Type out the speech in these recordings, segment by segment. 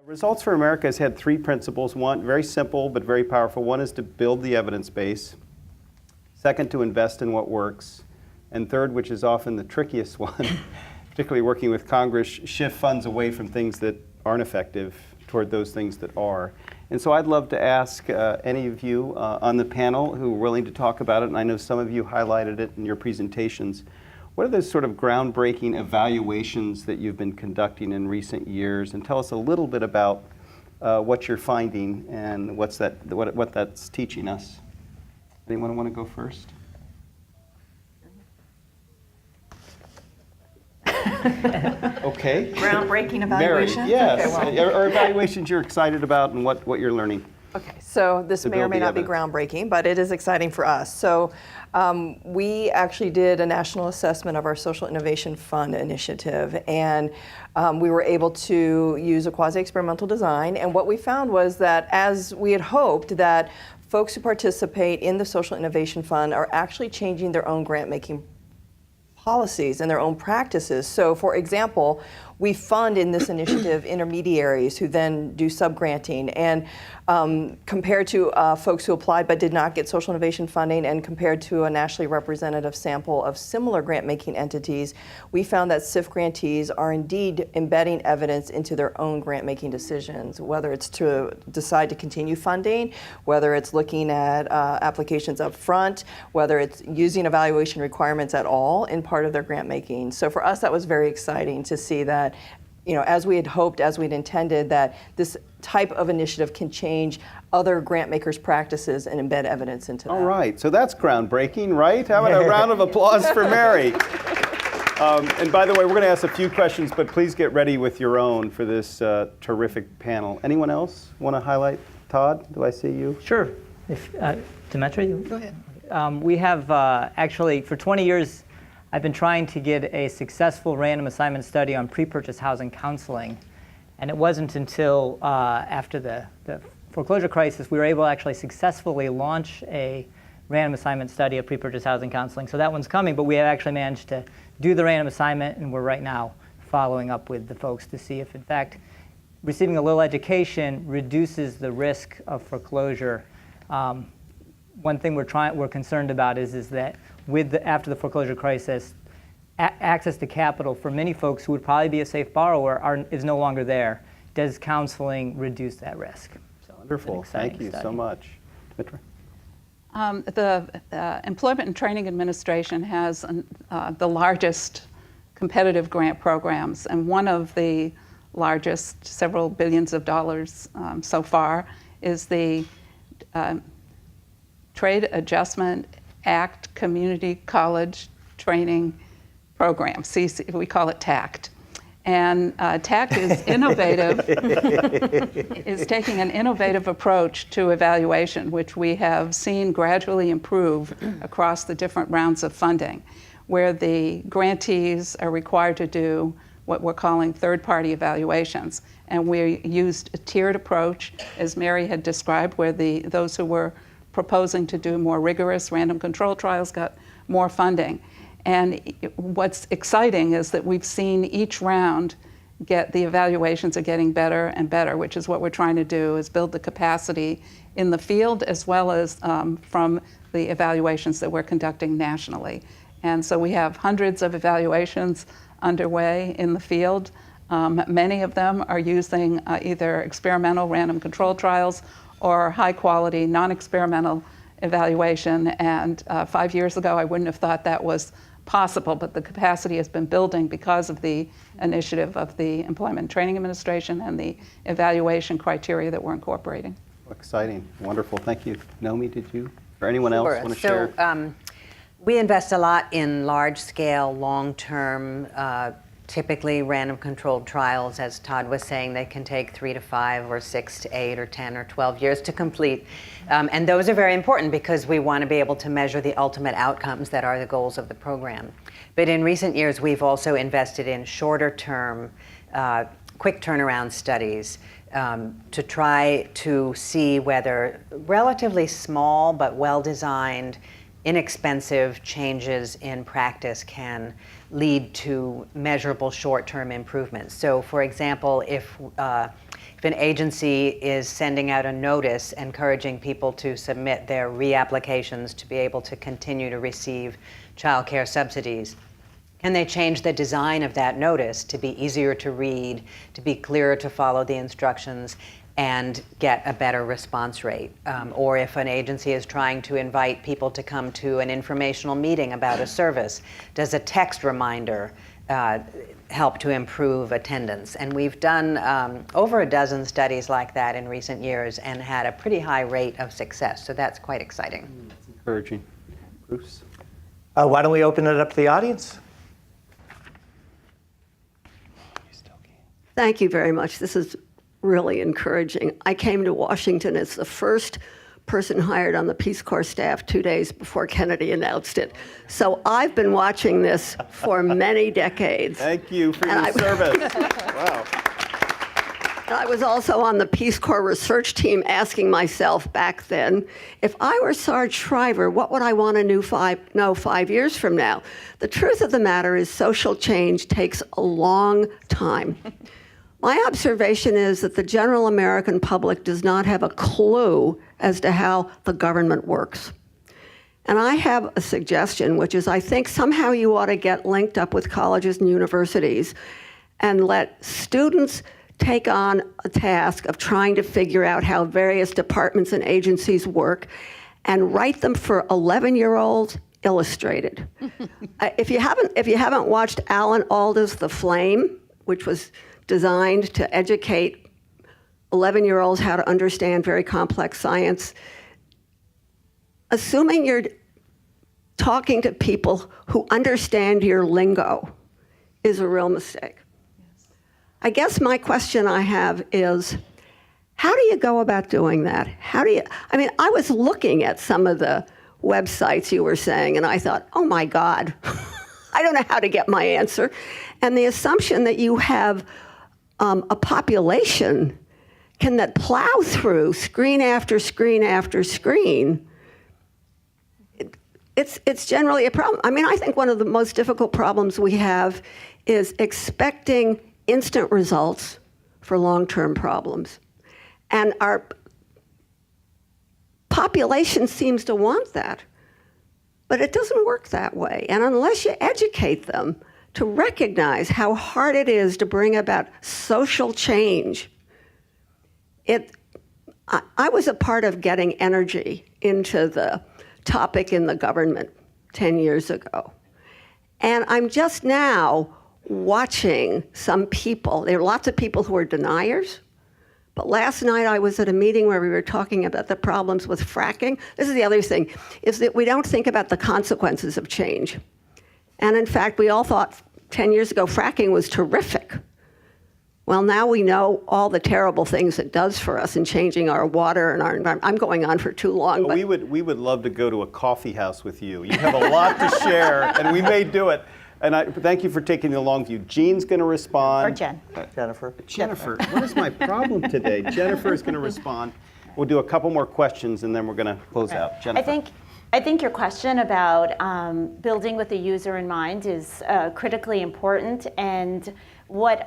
Results for America has had three principles. One, very simple but very powerful. One is to build the evidence base. Second, to invest in what works. And third, which is often the trickiest one, particularly working with Congress, shift funds away from things that aren't effective toward those things that are. And so I'd love to ask any of you on the panel who are willing to talk about it, and I know some of you highlighted it in your presentations. What are those sort of groundbreaking evaluations that you've been conducting in recent years? And tell us a little bit about what you're finding and what that's teaching us. Anyone want to go first? Okay. Groundbreaking evaluations? Mary, yes. Okay, well. Or evaluations you're excited about and what you're learning. Okay, so this may or may not be groundbreaking, but it is exciting for us. So we actually did a national assessment of our Social Innovation Fund initiative, and we were able to use a quasi-experimental design. And what we found was that, as we had hoped, that folks who participate in the Social Innovation Fund are actually changing their own grant-making policies and their own practices. So, for example, we fund in this initiative intermediaries who then do sub-granting, and compared to folks who applied but did not get social innovation funding, and compared to a nationally representative sample of similar grant-making entities, we found that SIF grantees are indeed embedding evidence into their own grant-making decisions, whether it's to decide to continue funding, whether it's looking at applications up front, whether it's using evaluation requirements at all in part of their grant-making. So for us, that was very exciting to see that, you know, as we had hoped, as we'd intended, that this type of initiative can change other grant makers' practices and embed evidence into that. All right, so that's groundbreaking, right? How about a round of applause for Mary? And by the way, we're going to ask a few questions, but please get ready with your own for this terrific panel. Anyone else want to highlight? Todd, do I see you? Sure. If Demetri, you Go ahead. We have actually, for 20 years, I've been trying to get a successful random assignment study on pre-purchase housing counseling. And it wasn't until after the foreclosure crisis we were able to actually successfully launch a random assignment study of pre-purchase housing counseling. So that one's coming, but we have actually managed to do the random assignment, and we're right now following up with the folks to see if, in fact, receiving a little education reduces the risk of foreclosure. One thing we're concerned about is that after the foreclosure crisis, access to capital for many folks who would probably be a safe borrower is no longer there. Does counseling reduce that risk? So wonderful. Thank you so much. Demetri? The Employment and Training Administration has the largest competitive grant programs, and one of the largest, several billions of dollars so far, is the Trade Adjustment Act Community College Training Program. We call it TACT. And TACT is innovative, is taking an innovative approach to evaluation, which we have seen gradually improve across the different rounds of funding, where the grantees are required to do what we're calling third-party evaluations. And we used a tiered approach, as Mary had described, where those who were proposing to do more rigorous random control trials got more funding. And what's exciting is that we've seen each round the evaluations are getting better and better, which is what we're trying to do, is build the capacity in the field as well as from the evaluations that we're conducting nationally. And so we have hundreds of evaluations underway in the field. Many of them are using either experimental random control trials or high-quality, non-experimental evaluation. And 5 years ago, I wouldn't have thought that was possible, but the capacity has been building because of the initiative of the Employment and Training Administration and the evaluation criteria that we're incorporating. Exciting. Wonderful. Thank you. Naomi, did you or anyone else want to share? So we invest a lot in large-scale, long-term, typically random controlled trials. As Todd was saying, they can take 3 to 5 or 6 to 8 or 10 or 12 years to complete. And those are very important because we want to be able to measure the ultimate outcomes that are the goals of the program. But in recent years, we've also invested in shorter term, quick turnaround studies to try to see whether relatively small but well-designed, inexpensive changes in practice can lead to measurable short-term improvements. So, for example, if if an agency is sending out a notice encouraging people to submit their reapplications to be able to continue to receive child care subsidies, can they change the design of that notice to be easier to read, to be clearer to follow the instructions, and get a better response rate? Or if an agency is trying to invite people to come to an informational meeting about a service, does a text reminder help to improve attendance? And we've done over a dozen studies like that in recent years and had a pretty high rate of success. So that's quite exciting. That's encouraging. Bruce? Why don't we open it up to the audience? Thank you very much. This is really encouraging. I came to Washington as the first person hired on the Peace Corps staff 2 days before Kennedy announced it. So I've been watching this for many decades. Thank you for And your service. Wow. I was also on the Peace Corps research team asking myself back then, if I were Sarge Shriver, what would I want to know 5 years from now? The truth of the matter is social change takes a long time. My observation is that the general American public does not have a clue as to how the government works. And I have a suggestion, which is I think somehow you ought to get linked up with colleges and universities and let students take on a task of trying to figure out how various departments and agencies work and write them for 11-year-olds illustrated. If you haven't watched Alan Alda's The Flame, which was designed to educate 11-year-olds how to understand very complex science, assuming you're talking to people who understand your lingo is a real mistake. I guess my question I have is, how do you go about doing that? I was looking at some of the websites you were saying, and I thought, oh my God, I don't know how to get my answer. And the assumption that you have a population that plow through screen after screen after screen, it's generally a problem. I think one of the most difficult problems we have is expecting instant results for long-term problems. And our population seems to want that, but it doesn't work that way. And unless you educate them to recognize how hard it is to bring about social change, I was a part of getting energy into the topic in the government 10 years ago. And I'm just now watching some people. There are lots of people who are deniers. But last night I was at a meeting where we were talking about the problems with fracking. This is the other thing, is that we don't think about the consequences of change. And in fact, we all thought 10 years ago fracking was terrific. Well, now we know all the terrible things it does for us in changing our water and our environment. I'm going on for too long. But We would love to go to a coffee house with you. You have a lot to share, and we may do it. And thank you for taking the long view. Jean's going to respond. Or Jen. Jennifer? Jennifer, what is my problem today? Jennifer is going to respond. We'll do a couple more questions, and then we're going to close out. Jennifer. I think your question about building with the user in mind is critically important. And what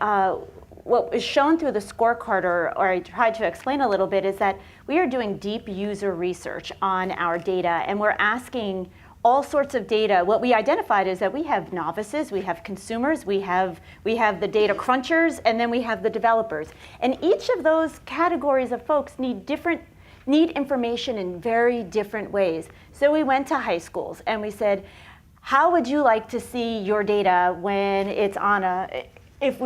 is shown through the scorecard, or I tried to explain a little bit, is that we are doing deep user research on our data, and we're asking all sorts of data. What we identified is that we have novices, we have consumers, we have the data crunchers, and then we have the developers. And each of those categories of folks need information in very different ways. So we went to high schools and we said, how would you like to see your data when it's on if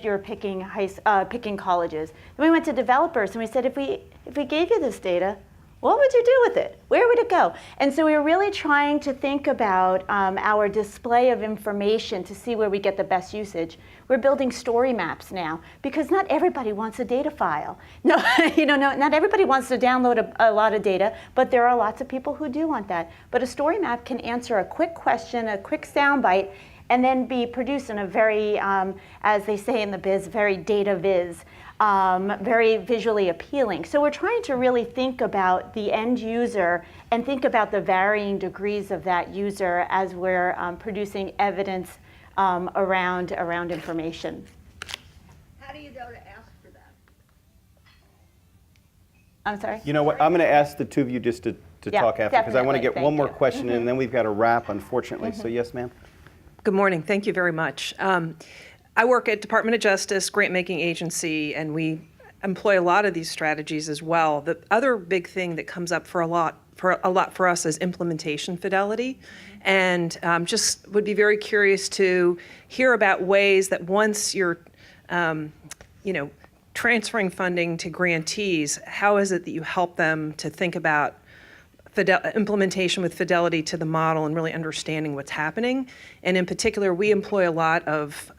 you're picking colleges? Then we went to developers and we said, if we gave you this data, what would you do with it? Where would it go? And so we were really trying to think about our display of information to see where we get the best usage. We're building story maps now because not everybody wants a data file. No, not everybody wants to download a lot of data, but there are lots of people who do want that. But a story map can answer a quick question, a quick soundbite, and then be produced in a very, as they say in the biz, very data viz. Very visually appealing. So we're trying to really think about the end user and think about the varying degrees of that user as we're producing evidence around information. how do you go to ask for that? I'm sorry? You know what? I'm going to ask the two of you just to Yeah, talk after, because I want to definitely. get one Thank more you. question in, and then we've got to wrap, unfortunately. So yes, ma'am. Good morning. Thank you very much. I work at Department of Justice, grant-making agency, and we employ a lot of these strategies as well. The other big thing that comes up for a lot for us is implementation fidelity, and just would be very curious to hear about ways that once you're, transferring funding to grantees, how is it that you help them to think about implementation with fidelity to the model and really understanding what's happening. And in particular, we employ a lot of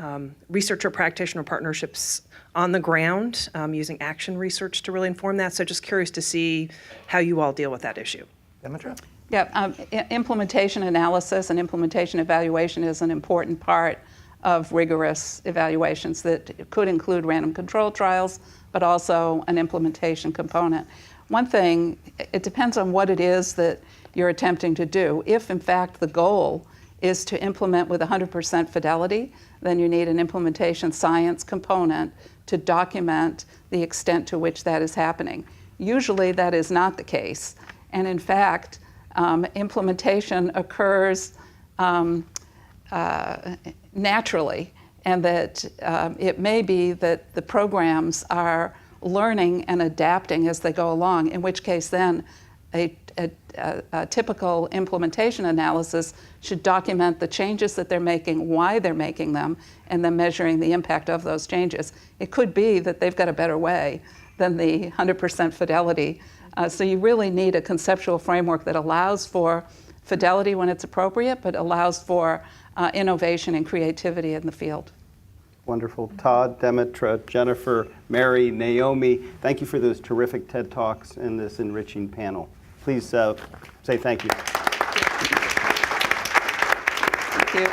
researcher practitioner partnerships on the ground using action research to really inform that. So just curious to see how you all deal with that issue. Demetra? Yeah, implementation analysis and implementation evaluation is an important part of rigorous evaluations that could include random control trials, but also an implementation component. One thing, it depends on what it is that you're attempting to do. If, in fact, the goal is to implement with 100% fidelity, then you need an implementation science component to document the extent to which that is happening. Usually that is not the case. And in fact, implementation occurs naturally, and that it may be that the programs are learning and adapting as they go along, in which case then a typical implementation analysis should document the changes that they're making, why they're making them, and then measuring the impact of those changes. It could be that they've got a better way than the 100% fidelity. So you really need a conceptual framework that allows for fidelity when it's appropriate, but allows for innovation and creativity in the field. Wonderful. Todd, Demetra, Jennifer, Mary, Naomi, thank you for those terrific TED Talks and this enriching panel. Please say thank you. Thank you.